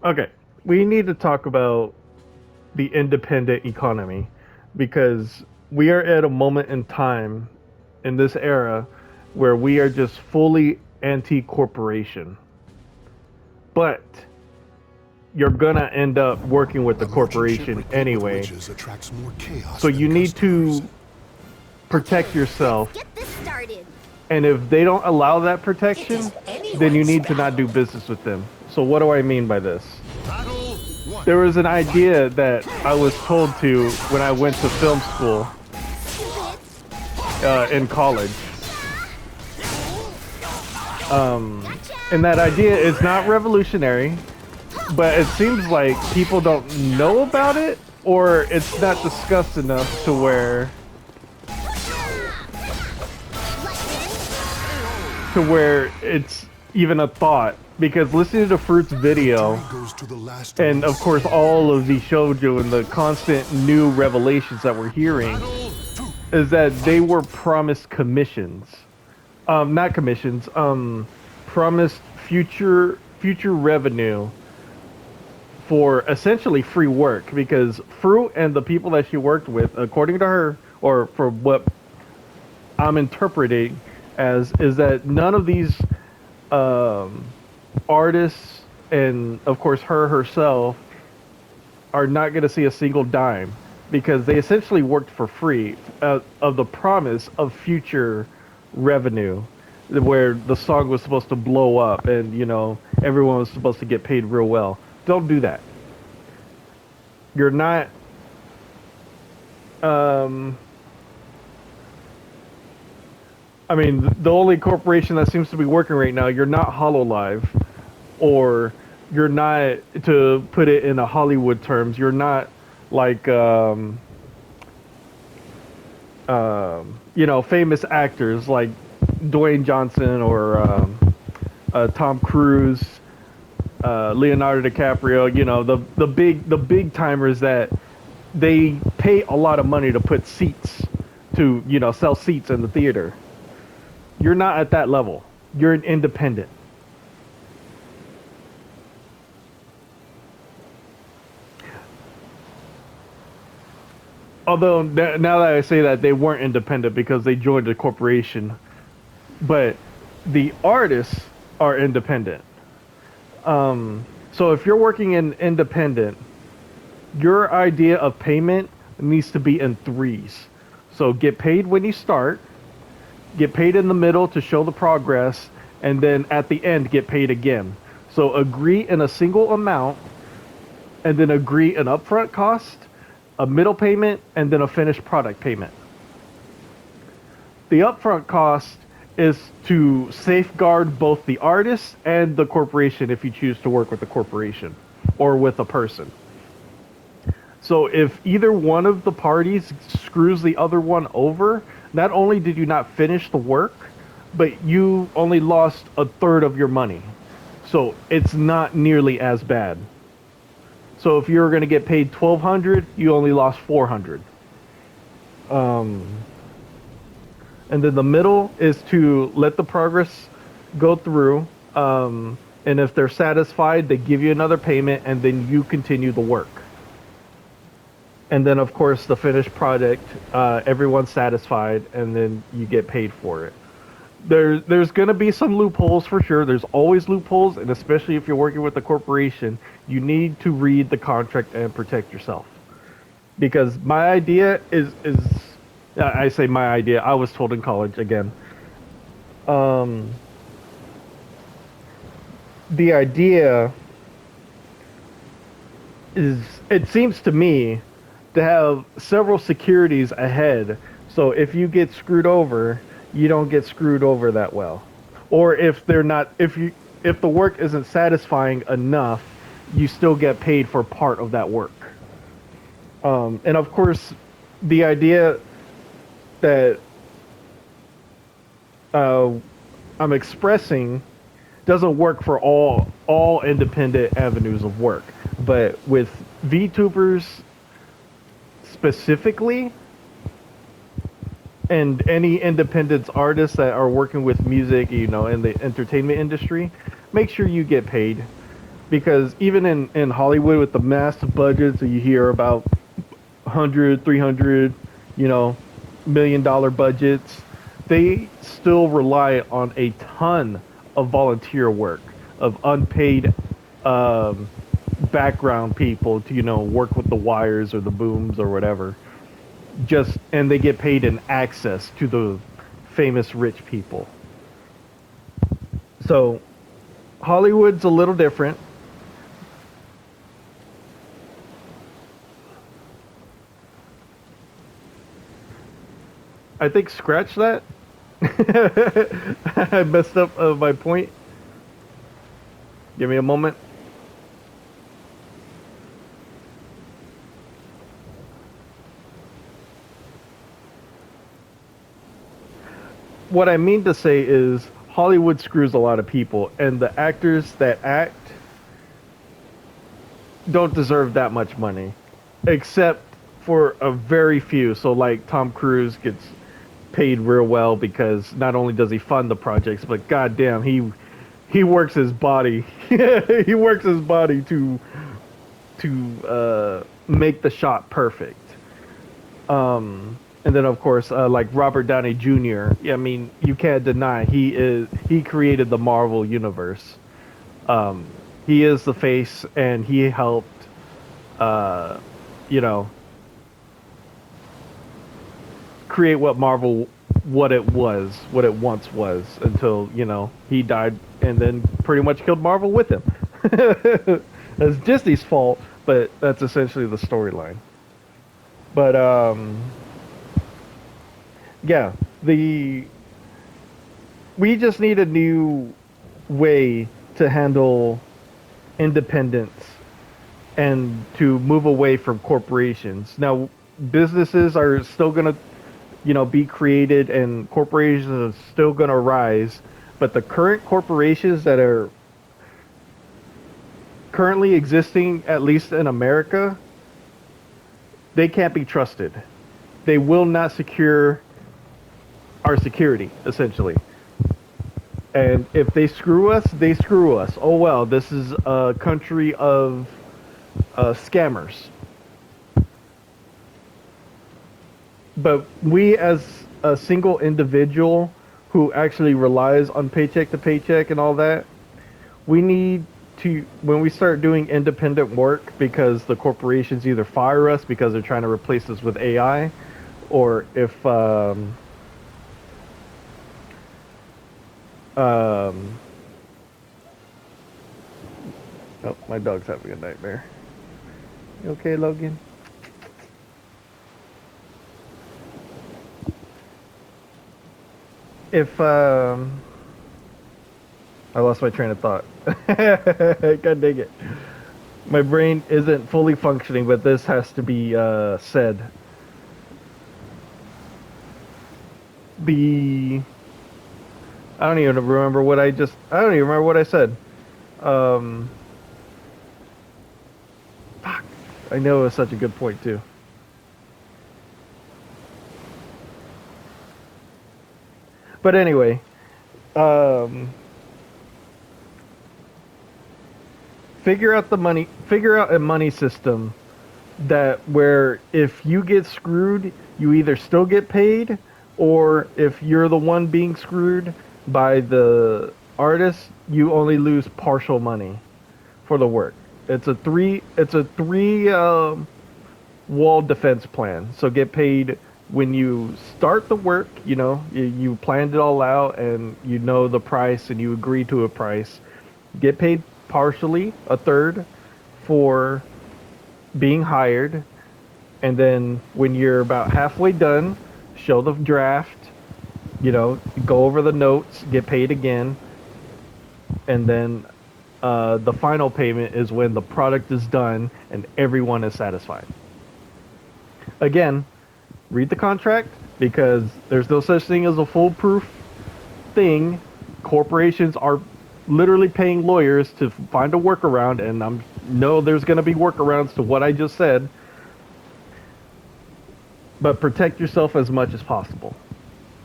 Okay, we need to talk about the independent economy because we are at a moment in time in this era where we are just fully anti-corporation. But you're gonna end up working with the A merchant ship corporation replete with anyway. riches attracts more So chaos you than need customers. to protect yourself. Get this started. And if they don't allow that It is protection, then you anyone's need to not do battle. business with them. So what do I mean by this? Battle one. There was an Fight. idea that I was told to when I went to film school in college. And that idea is not revolutionary, but it seems like people don't know about it, or it's not discussed enough to where it's even a thought. Because listening to Froot's video, Victory goes to the last and of course all of the shoujo and the constant new revelations that we're hearing, Battle two. is that they were promised commissions, not commissions, promised future revenue for essentially free work, because Fruit and the people that she worked with, according to her, or for what I'm interpreting as, is that none of these um, artists, and of course her herself, are not going to see a single dime because they essentially worked for free of the promise of future revenue, where the song was supposed to blow up and everyone was supposed to get paid real well. Don't do that. You're not. Um, I mean, the only corporation that seems to be working right now, you're not Hololive, or you're not, to put it in a Hollywood terms, you're not like famous actors like Dwayne Johnson or Tom Cruise, Leonardo DiCaprio. The big timers that they pay a lot of money to put seats, to sell seats in the theater. You're not at that level. You're an independent. Although now that I say that, they weren't independent because they joined a corporation, but the artists are independent. So if you're working in independent, your idea of payment needs to be in threes. So get paid when you start, get paid in the middle to show the progress, and then at the end get paid again. So agree in a single amount, and then agree an upfront cost, a middle payment, and then a finished product payment. The upfront cost is to safeguard both the artist and the corporation if you choose to work with a corporation or with a person. So if either one of the parties screws the other one over, not only did you not finish the work, but you only lost a third of your money. So it's not nearly as bad. So if you're going to get paid 1,200, you only lost 400. And then the middle is to let the progress go through. And if they're satisfied, they give you another payment, and then you continue the work. And then, of course, the finished product, everyone's satisfied, and then you get paid for it. There's going to be some loopholes for sure. There's always loopholes, and especially if you're working with a corporation, you need to read the contract and protect yourself. Because my idea is I say my idea. I was told in college again. Um, the idea is, it seems to me, to have several securities ahead. So if you get screwed over, you don't get screwed over that well. Or if they're not, if the work isn't satisfying enough, you still get paid for part of that work. And of course, the idea that uh, I'm expressing doesn't work for all independent avenues of work, but with VTubers specifically, and any independent artists that are working with music, in the entertainment industry, make sure you get paid. because even in Hollywood with the massive budgets that you hear about 100, 300, you know, $1 million budgets, they still rely on a ton of volunteer work, of unpaid um, background people to, work with the wires or the booms or whatever. And they get paid in access to the famous rich people. So Hollywood's a little different. I think scratch that. I messed up my point. Give me a moment. What I mean to say is Hollywood screws a lot of people, and the actors that act don't deserve that much money, except for a very few. So, like Tom Cruise gets paid real well because not only does he fund the projects, but goddamn, he works his body. He works his body to make the shot perfect. And then of course, like Robert Downey Jr. I mean, you can't deny he created the Marvel universe. He is the face, and he helped, you know, create what it once was, until he died, and then pretty much killed Marvel with him. That's Disney's fault, but that's essentially the storyline. But yeah, we just need a new way to handle independence and to move away from corporations. Now, businesses are still going to, be created, and corporations are still going to rise, but the current corporations that are currently existing, at least in America, they can't be trusted. They will not secure our security, essentially. And if they screw us, they screw us. Oh well, this is a country of scammers. But we, as a single individual who actually relies on paycheck to paycheck and all that, we need to, when we start doing independent work, because the corporations either fire us because they're trying to replace us with AI, or if oh, my dog's having a nightmare. You okay, Logan? If I lost my train of thought. God dang it. My brain isn't fully functioning, but this has to be said. I don't even remember what I don't even remember what I said. Fuck. I know it was such a good point too. But anyway, figure out a money system that where if you get screwed, you either still get paid, or if you're the one being screwed by the artist, you only lose partial money for the work. It's a three wall defense plan. So get paid when you start the work, you planned it all out, and you know the price, and you agree to a price. Get paid partially, a third, for being hired, and then when you're about halfway done, show the draft, go over the notes, get paid again, and then the final payment is when the product is done and everyone is satisfied. Again, read the contract, because there's no such thing as a foolproof thing. Corporations are literally paying lawyers to find a workaround, and there's going to be workarounds to what I just said. But protect yourself as much as possible,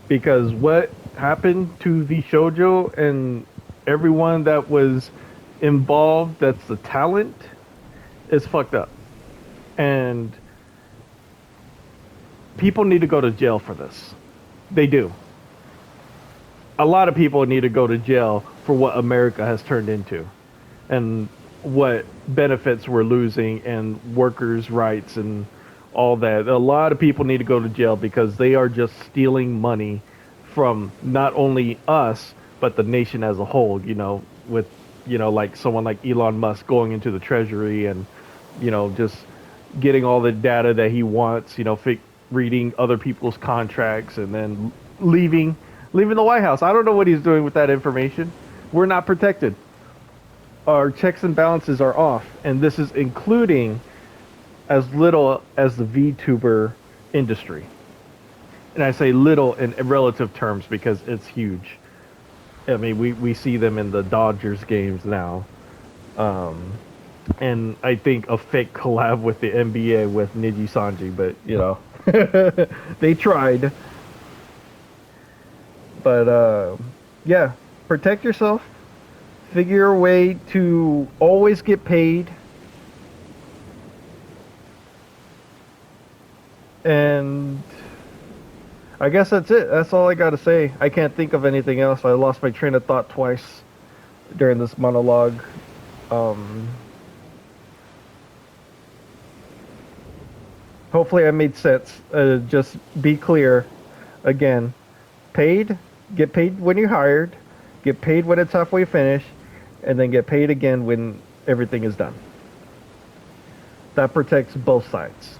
because what happened to VSHOJO and everyone that was involved that's the talent is fucked up. And people need to go to jail for this. They do. A lot of people need to go to jail for what America has turned into and what benefits we're losing and workers' rights and all that. A lot of people need to go to jail because they are just stealing money from not only us, but the nation as a whole, with, like someone like Elon Musk going into the treasury and, just getting all the data that he wants, reading other people's contracts and then leaving the White House. I don't know what he's doing with that information. We're not protected. Our checks and balances are off, and this is including as little as the VTuber industry. And I say little in relative terms because it's huge. I mean, we see them in the Dodgers games now. And I think a fake collab with the NBA with Niji Sanji, but, they tried. But, yeah, protect yourself. Figure a way to always get paid. And I guess that's it. That's all I got to say. I can't think of anything else. I lost my train of thought twice during this monologue. Hopefully I made sense. Just be clear. Again, get paid when you're hired, get paid when it's halfway finished, and then get paid again when everything is done. That protects both sides.